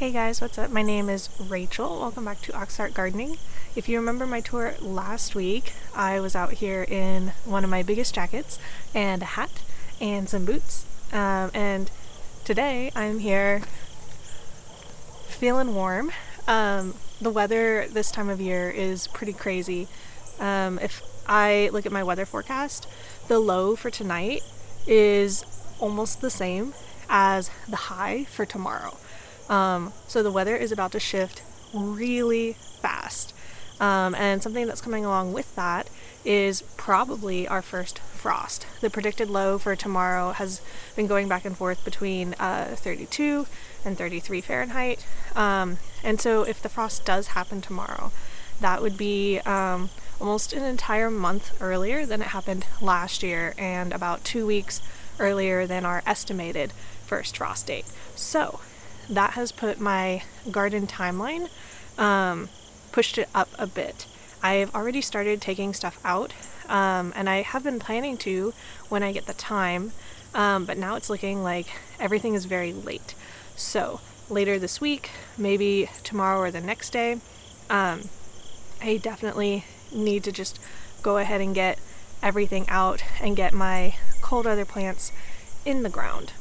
Hey guys, what's up? My name is Rachel. Welcome back to Auxhart Gardening. If you remember my tour last week, I was out here in one of my biggest jackets and a hat and some boots. And today I'm here feeling warm. The weather this time of year is pretty crazy. If I look at my weather forecast, the low for tonight is almost the same as the high for tomorrow. So the weather is about to shift really fast. And something that's coming along with that is probably our first frost. The predicted low for tomorrow has been going back and forth between 32 and 33 Fahrenheit. And so if the frost does happen tomorrow, that would be almost an entire month earlier than it happened last year and about 2 weeks earlier than our estimated first frost date. So that has put my garden timeline, pushed it up a bit. I've already started taking stuff out, and I have been planning to when I get the time, but now it's looking like everything is very late. So later this week, maybe tomorrow or the next day, I definitely need to just go ahead and get everything out and get my cold weather plants in the ground.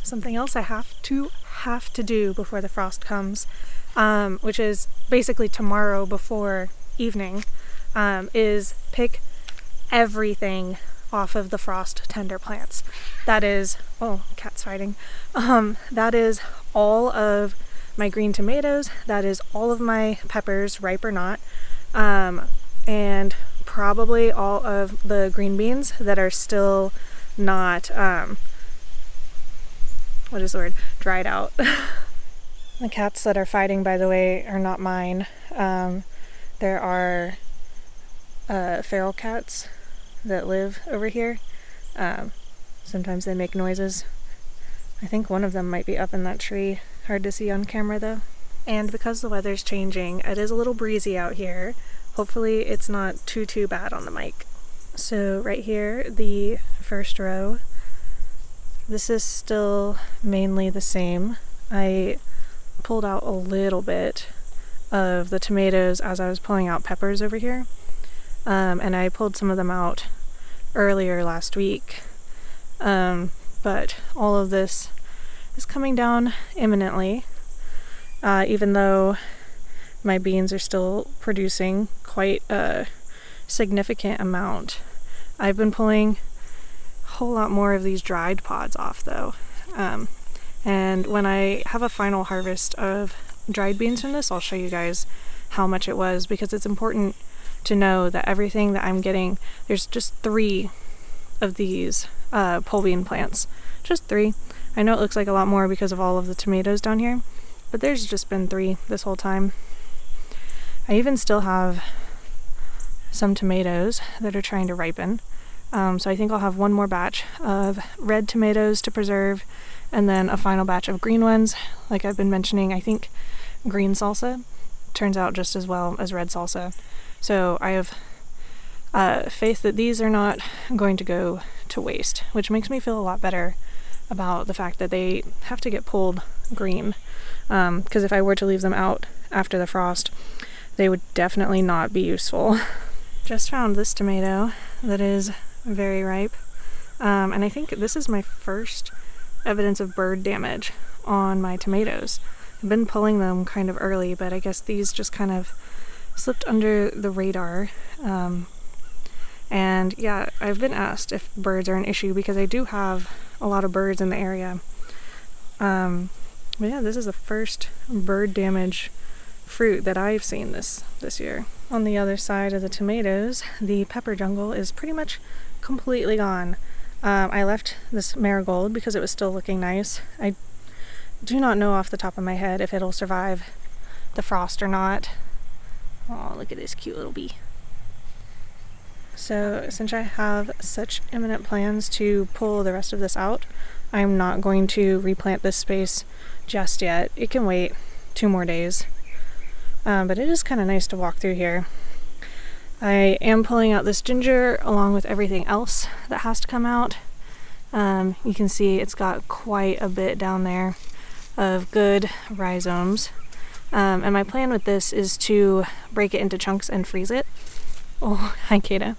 Something else I have to do before the frost comes, which is basically tomorrow before evening, is pick everything off of the frost tender plants. That is, oh, cat's fighting. That is all of my green tomatoes. That is all of my peppers, ripe or not, and probably all of the green beans that are still not dried out. The cats that are fighting, by the way, are not mine. There are feral cats that live over here. Sometimes they make noises. I think one of them might be up in that tree. Hard to see on camera though. And because the weather's changing, it is a little breezy out here. Hopefully it's not too bad on the mic. So right here, the first row, this is still mainly the same. I pulled out a little bit of the tomatoes as I was pulling out peppers over here. And I pulled some of them out earlier last week. But all of this is coming down imminently, even though my beans are still producing quite a significant amount. I've been pulling whole lot more of these dried pods off though, and when I have a final harvest of dried beans from this, I'll show you guys how much it was, because it's important to know that everything that I'm getting, there's just 3 of these pole bean plants, just 3. I know it looks like a lot more because of all of the tomatoes down here, but there's just been 3 this whole time. I even still have some tomatoes that are trying to ripen. So I think I'll have one more batch of red tomatoes to preserve, and then a final batch of green ones. Like I've been mentioning, I think green salsa turns out just as well as red salsa. So I have faith that these are not going to go to waste, which makes me feel a lot better about the fact that they have to get pulled green. Because if I were to leave them out after the frost, they would definitely not be useful. Just found this tomato that is very ripe, and I think this is my first evidence of bird damage on my tomatoes. I've been pulling them kind of early, but I guess these just kind of slipped under the radar. And yeah, I've been asked if birds are an issue because I do have a lot of birds in the area. But yeah, this is the first bird damage fruit that I've seen this year. On the other side of the tomatoes, the pepper jungle is pretty much completely gone. I left this marigold because it was still looking nice. I do not know off the top of my head if it'll survive the frost or not. Oh, look at this cute little bee. So since I have such imminent plans to pull the rest of this out, I'm not going to replant this space just yet. It can wait 2 more days. But it is kind of nice to walk through here. I am pulling out this ginger along with everything else that has to come out. You can see it's got quite a bit down there of good rhizomes. And my plan with this is to break it into chunks and freeze it. Oh, hi Kata.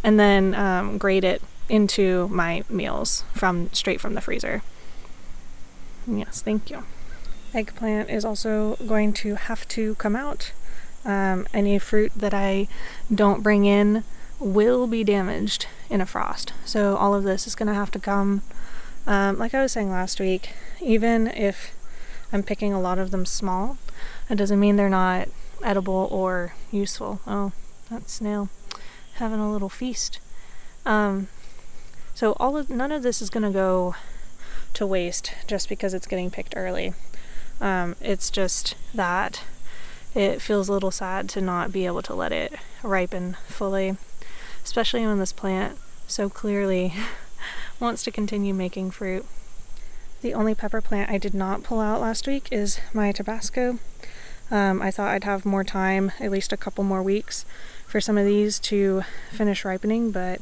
And then grate it into my meals straight from the freezer. Yes, thank you. Eggplant is also going to have to come out. Any fruit that I don't bring in will be damaged in a frost. So all of this is going to have to come. Like I was saying last week, even if I'm picking a lot of them small, it doesn't mean they're not edible or useful. Oh, that snail having a little feast. So none of this is going to go to waste just because it's getting picked early. It's just that it feels a little sad to not be able to let it ripen fully, especially when this plant so clearly wants to continue making fruit. The only pepper plant I did not pull out last week is my Tabasco. I thought I'd have more time, at least a couple more weeks, for some of these to finish ripening, but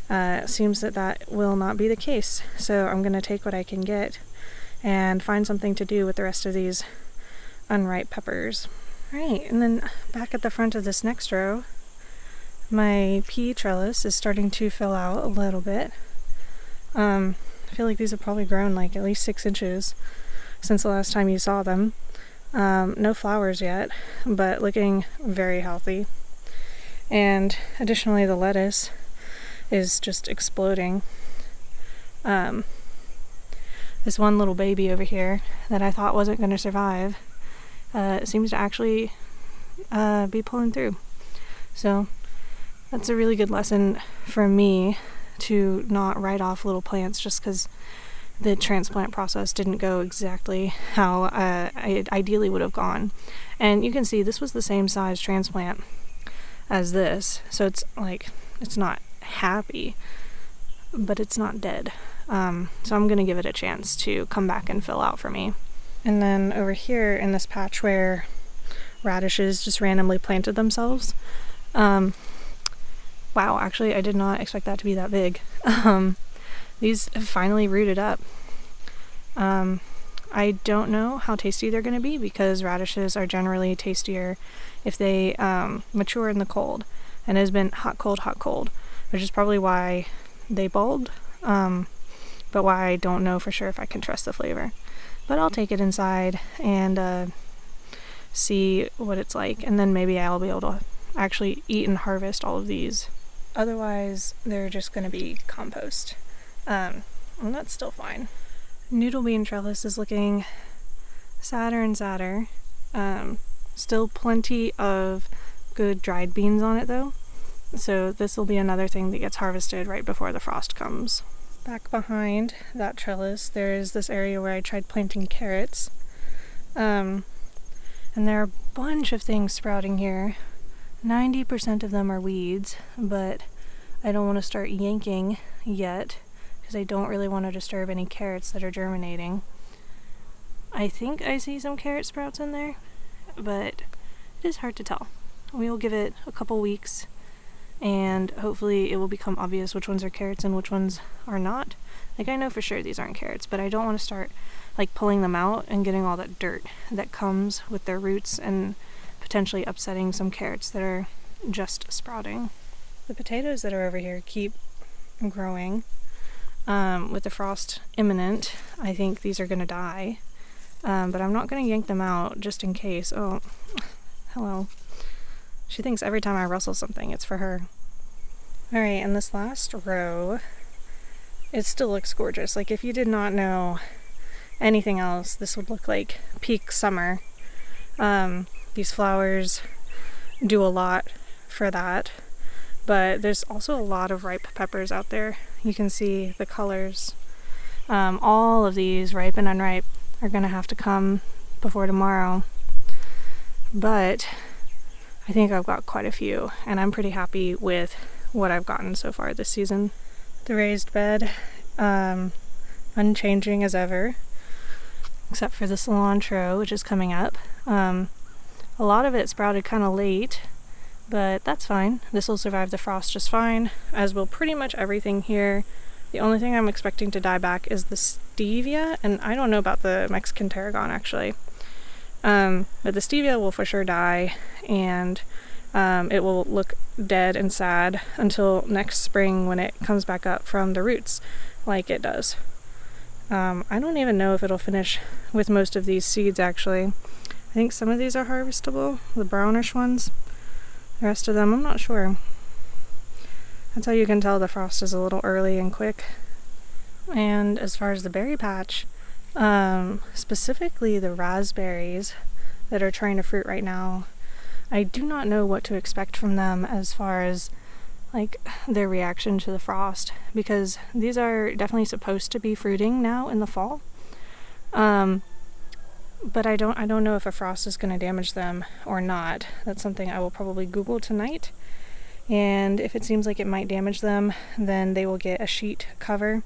it seems that will not be the case. So I'm going to take what I can get and find something to do with the rest of these unripe peppers. Right, and then back at the front of this next row, my pea trellis is starting to fill out a little bit. I feel like these have probably grown like at least 6 inches since the last time you saw them. No flowers yet, but looking very healthy. And additionally, the lettuce is just exploding. This one little baby over here that I thought wasn't going to survive seems to actually be pulling through. So that's a really good lesson for me to not write off little plants just because the transplant process didn't go exactly how I ideally would have gone. And you can see this was the same size transplant as this, so it's like it's not happy, but it's not dead. So I'm gonna give it a chance to come back and fill out for me. And then over here in this patch where radishes just randomly planted themselves, wow, actually I did not expect that to be that big. These have finally rooted up. I don't know how tasty they're going to be because radishes are generally tastier if they mature in the cold, and it has been hot, cold, which is probably why they bulbed, but why I don't know for sure if I can trust the flavor. But I'll take it inside and see what it's like, and then maybe I'll be able to actually eat and harvest all of these. Otherwise, they're just going to be compost. And that's still fine. Noodle bean trellis is looking sadder and sadder. Still plenty of good dried beans on it though. So this will be another thing that gets harvested right before the frost comes. Back behind that trellis, there is this area where I tried planting carrots. And there are a bunch of things sprouting here. 90% of them are weeds, but I don't want to start yanking yet because I don't really want to disturb any carrots that are germinating. I think I see some carrot sprouts in there, but it is hard to tell. We will give it a couple weeks and hopefully it will become obvious which ones are carrots and which ones are not. Like, I know for sure these aren't carrots, but I don't want to start like pulling them out and getting all that dirt that comes with their roots and potentially upsetting some carrots that are just sprouting. The potatoes that are over here keep growing. With the frost imminent, I think these are going to die. But I'm not going to yank them out just in case. Oh, hello. She thinks every time I rustle something, it's for her. Alright, and this last row, it still looks gorgeous. Like, if you did not know anything else, this would look like peak summer. These flowers do a lot for that. But there's also a lot of ripe peppers out there. You can see the colors. All of these, ripe and unripe, are going to have to come before tomorrow. But I think I've got quite a few, and I'm pretty happy with what I've gotten so far this season. The raised bed, unchanging as ever, except for the cilantro, which is coming up. A lot of it sprouted kind of late, but that's fine. This will survive the frost just fine, as will pretty much everything here. The only thing I'm expecting to die back is the stevia, and I don't know about the Mexican tarragon actually. But the stevia will for sure die, and it will look dead and sad until next spring when it comes back up from the roots like it does. I don't even know if it'll finish with most of these seeds actually. I think some of these are harvestable, the brownish ones. The rest of them, I'm not sure. That's how you can tell the frost is a little early and quick. And as far as the berry patch, specifically the raspberries that are trying to fruit right now, I do not know what to expect from them as far as like their reaction to the frost, because these are definitely supposed to be fruiting now in the fall. But I don't know if a frost is going to damage them or not. That's something I will probably Google tonight. And if it seems like it might damage them, then they will get a sheet cover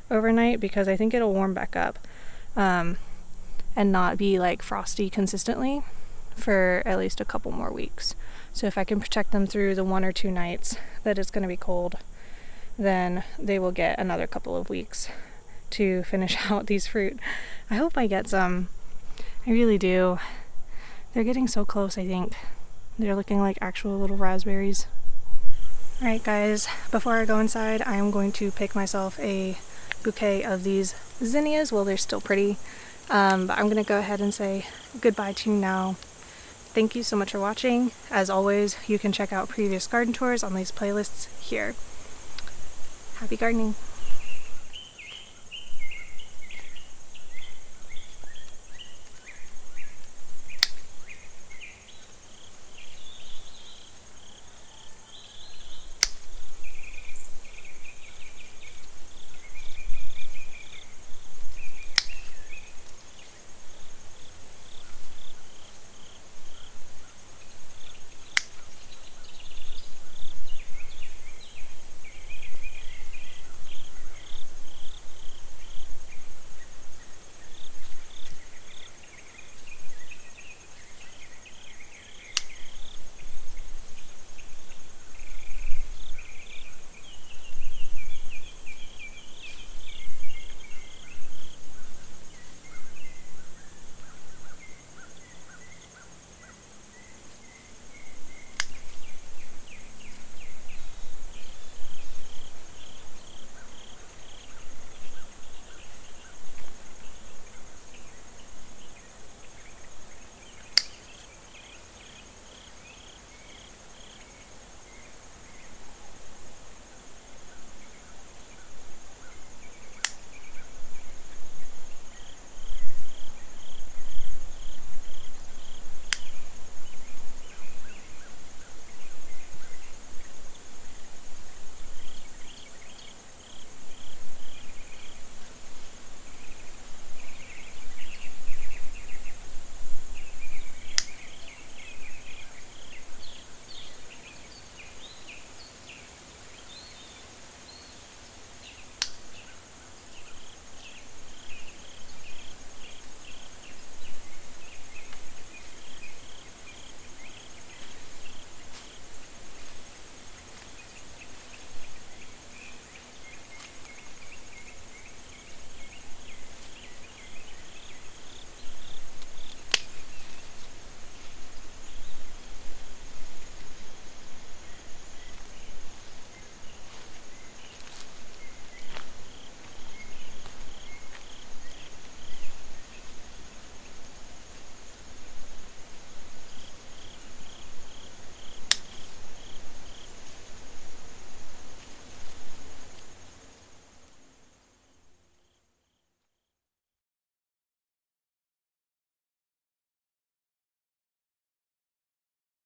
overnight, because I think it'll warm back up and not be like frosty consistently for at least a couple more weeks. So if I can protect them through the 1 or 2 nights that it's going to be cold, then they will get another couple of weeks to finish out these fruit. I hope I get some. I really do. They're getting so close, I think. They're looking like actual little raspberries. Alright guys, before I go inside, I am going to pick myself a bouquet of these zinnias while they're still pretty. But I'm going to go ahead and say goodbye to you now. Thank you so much for watching. As always, you can check out previous garden tours on these playlists here. Happy gardening!